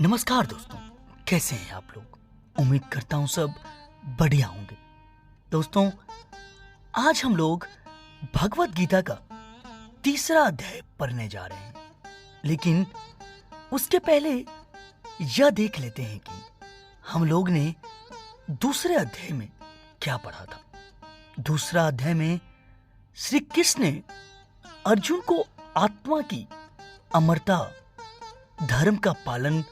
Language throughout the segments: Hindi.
नमस्कार दोस्तों, कैसे हैं आप लोग। उम्मीद करता हूं सब बढ़िया होंगे। दोस्तों, आज हम लोग भगवत गीता का तीसरा अध्याय पढ़ने जा रहे हैं, लेकिन उसके पहले यह देख लेते हैं कि हम लोग ने दूसरे अध्याय में क्या पढ़ा था। दूसरा अध्याय में श्री कृष्ण ने अर्जुन को आत्मा की अमरता, धर्म का पालन,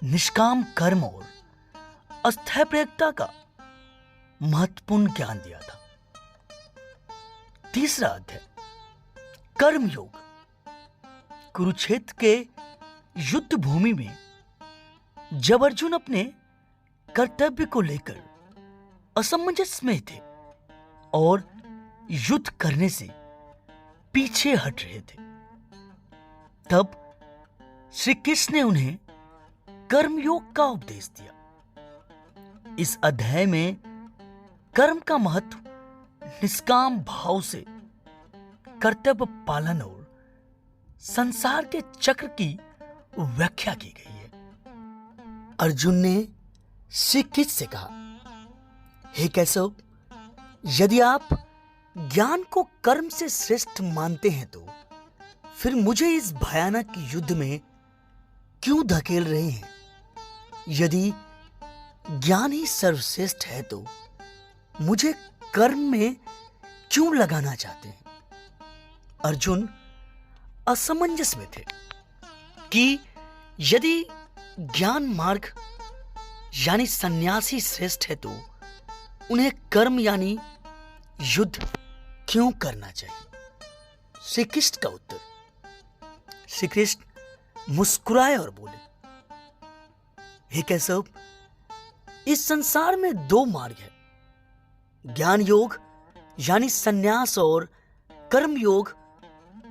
निष्काम कर्म और अस्थैर्यता का महत्वपूर्ण ज्ञान दिया था। तीसरा अध्याय कर्म योग। कुरुक्षेत्र के युद्ध भूमि में जब अर्जुन अपने कर्तव्य को लेकर असमंजस में थे और युद्ध करने से पीछे हट रहे थे, तब श्री कृष्ण ने उन्हें कर्मयोग का उपदेश दिया। इस अध्याय में कर्म का महत्व, निष्काम भाव से कर्तव्य पालन और संसार के चक्र की व्याख्या की गई है। अर्जुन ने श्री कृष्ण से कहा, हे केशव, यदि आप ज्ञान को कर्म से श्रेष्ठ मानते हैं तो फिर मुझे इस भयानक युद्ध में क्यों धकेल रहे हैं? यदि ज्ञान ही सर्वश्रेष्ठ है तो मुझे कर्म में क्यों लगाना चाहते हैं? अर्जुन असमंजस में थे कि यदि ज्ञान मार्ग यानी सन्यासी श्रेष्ठ है तो उन्हें कर्म यानी युद्ध क्यों करना चाहिए? श्री कृष्ण का उत्तर। श्री कृष्ण मुस्कुराए और बोले, हे केशव, इस संसार में दो मार्ग है, ज्ञान योग यानी सन्यास और कर्म योग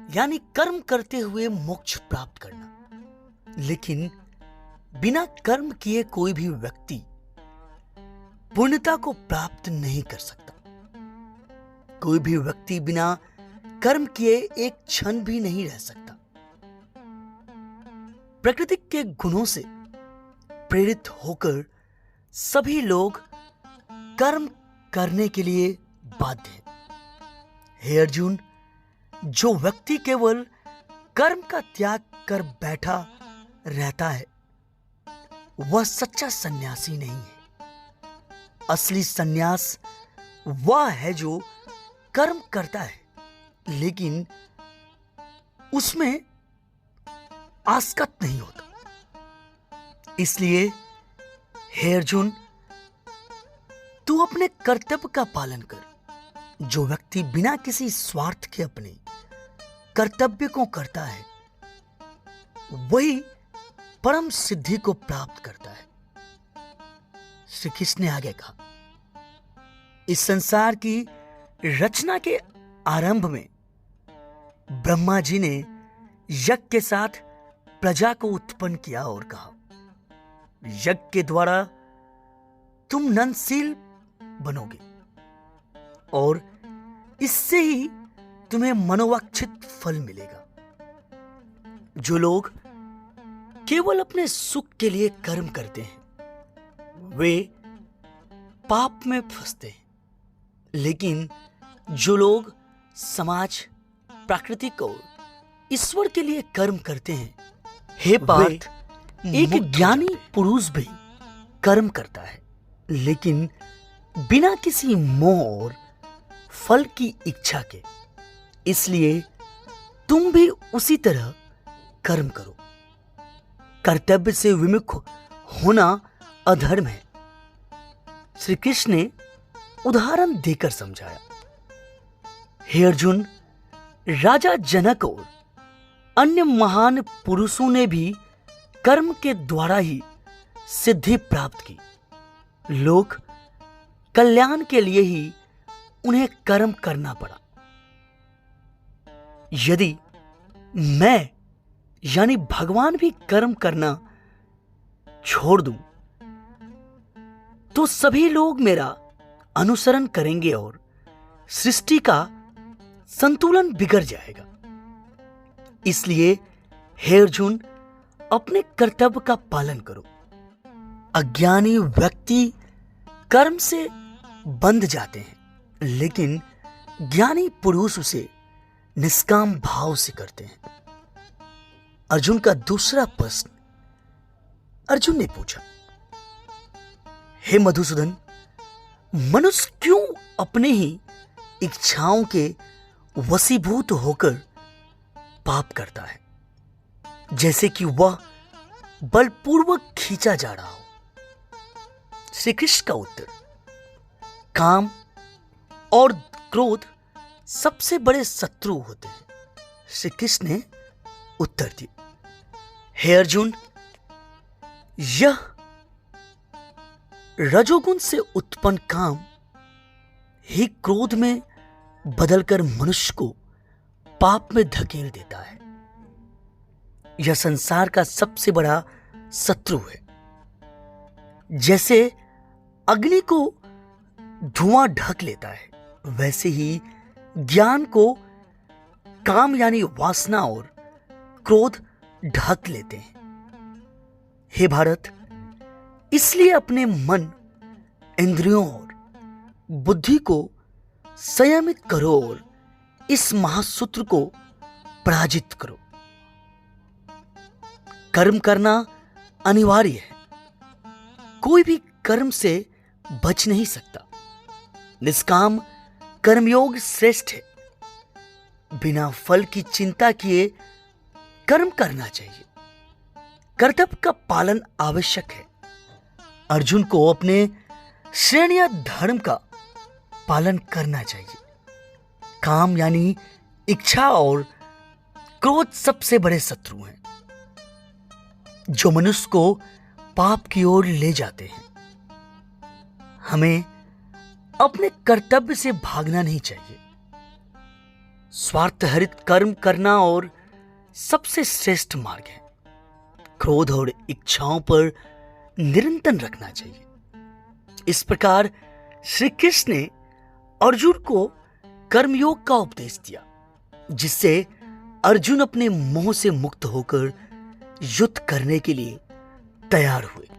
यानी कर्म करते हुए मोक्ष प्राप्त करना। लेकिन बिना कर्म किए कोई भी व्यक्ति पूर्णता को प्राप्त नहीं कर सकता। कोई भी व्यक्ति बिना कर्म किए एक क्षण भी नहीं रह सकता। प्रकृति के गुणों से प्रेरित होकर सभी लोग कर्म करने के लिए बाध्य हैं। हे अर्जुन, जो व्यक्ति केवल कर्म का त्याग कर बैठा रहता है वह सच्चा सन्यासी नहीं है। असली सन्यास वह है जो कर्म करता है लेकिन उसमें आसक्त नहीं होता। इसलिए हे अर्जुन, तू अपने कर्तव्य का पालन कर। जो व्यक्ति बिना किसी स्वार्थ के अपने कर्तव्य को करता है वही परम सिद्धि को प्राप्त करता है। श्री कृष्ण ने आगे कहा, इस संसार की रचना के आरंभ में ब्रह्मा जी ने यज्ञ के साथ प्रजा को उत्पन्न किया और कहा, यज्ञ के द्वारा तुम नंदशील बनोगे और इससे ही तुम्हें मनोवांछित फल मिलेगा। जो लोग केवल अपने सुख के लिए कर्म करते हैं वे पाप में फंसते हैं, लेकिन जो लोग समाज, प्राकृतिक और ईश्वर के लिए कर्म करते हैं, हे पार्थ, एक ज्ञानी पुरुष भी कर्म करता है लेकिन बिना किसी मोह और फल की इच्छा के। इसलिए तुम भी उसी तरह कर्म करो। कर्तव्य से विमुख होना अधर्म है। श्री कृष्ण ने उदाहरण देकर समझाया, हे अर्जुन, राजा जनक और अन्य महान पुरुषों ने भी कर्म के द्वारा ही सिद्धि प्राप्त की। लोक कल्याण के लिए ही उन्हें कर्म करना पड़ा। यदि मैं यानी भगवान भी कर्म करना छोड़ दूं तो सभी लोग मेरा अनुसरण करेंगे और सृष्टि का संतुलन बिगड़ जाएगा। इसलिए हे अर्जुन, अपने कर्तव्य का पालन करो। अज्ञानी व्यक्ति कर्म से बंध जाते हैं, लेकिन ज्ञानी पुरुष उसे निष्काम भाव से करते हैं। अर्जुन का दूसरा प्रश्न। अर्जुन ने पूछा, हे मधुसूदन, मनुष्य क्यों अपने ही इच्छाओं के वशीभूत होकर पाप करता है, जैसे कि वह बलपूर्वक खींचा जा रहा हो? श्री कृष्ण का उत्तर, काम और क्रोध सबसे बड़े शत्रु होते हैं। श्री कृष्ण ने उत्तर दिया, हे अर्जुन, यह रजोगुण से उत्पन्न काम ही क्रोध में बदलकर मनुष्य को पाप में धकेल देता है। यह संसार का सबसे बड़ा शत्रु है। जैसे अग्नि को धुआं ढक लेता है, वैसे ही ज्ञान को काम यानी वासना और क्रोध ढक लेते हैं। हे भारत, इसलिए अपने मन, इंद्रियों और बुद्धि को संयमित करो और इस महासूत्र को पराजित करो। कर्म करना अनिवार्य है। कोई भी कर्म से बच नहीं सकता। निष्काम कर्मयोग श्रेष्ठ है। बिना फल की चिंता किए कर्म करना चाहिए। कर्तव्य का पालन आवश्यक है। अर्जुन को अपने श्रेणीय धर्म का पालन करना चाहिए। काम यानी इच्छा और क्रोध सबसे बड़े शत्रु हैं, जो मनुष्य को पाप की ओर ले जाते हैं। हमें अपने कर्तव्य से भागना नहीं चाहिए। स्वार्थहरित कर्म करना और सबसे श्रेष्ठ मार्ग है। क्रोध और इच्छाओं पर नियंत्रण रखना चाहिए। इस प्रकार श्री कृष्ण ने अर्जुन को कर्मयोग का उपदेश दिया, जिससे अर्जुन अपने मोह से मुक्त होकर युद्ध करने के लिए तैयार हुए।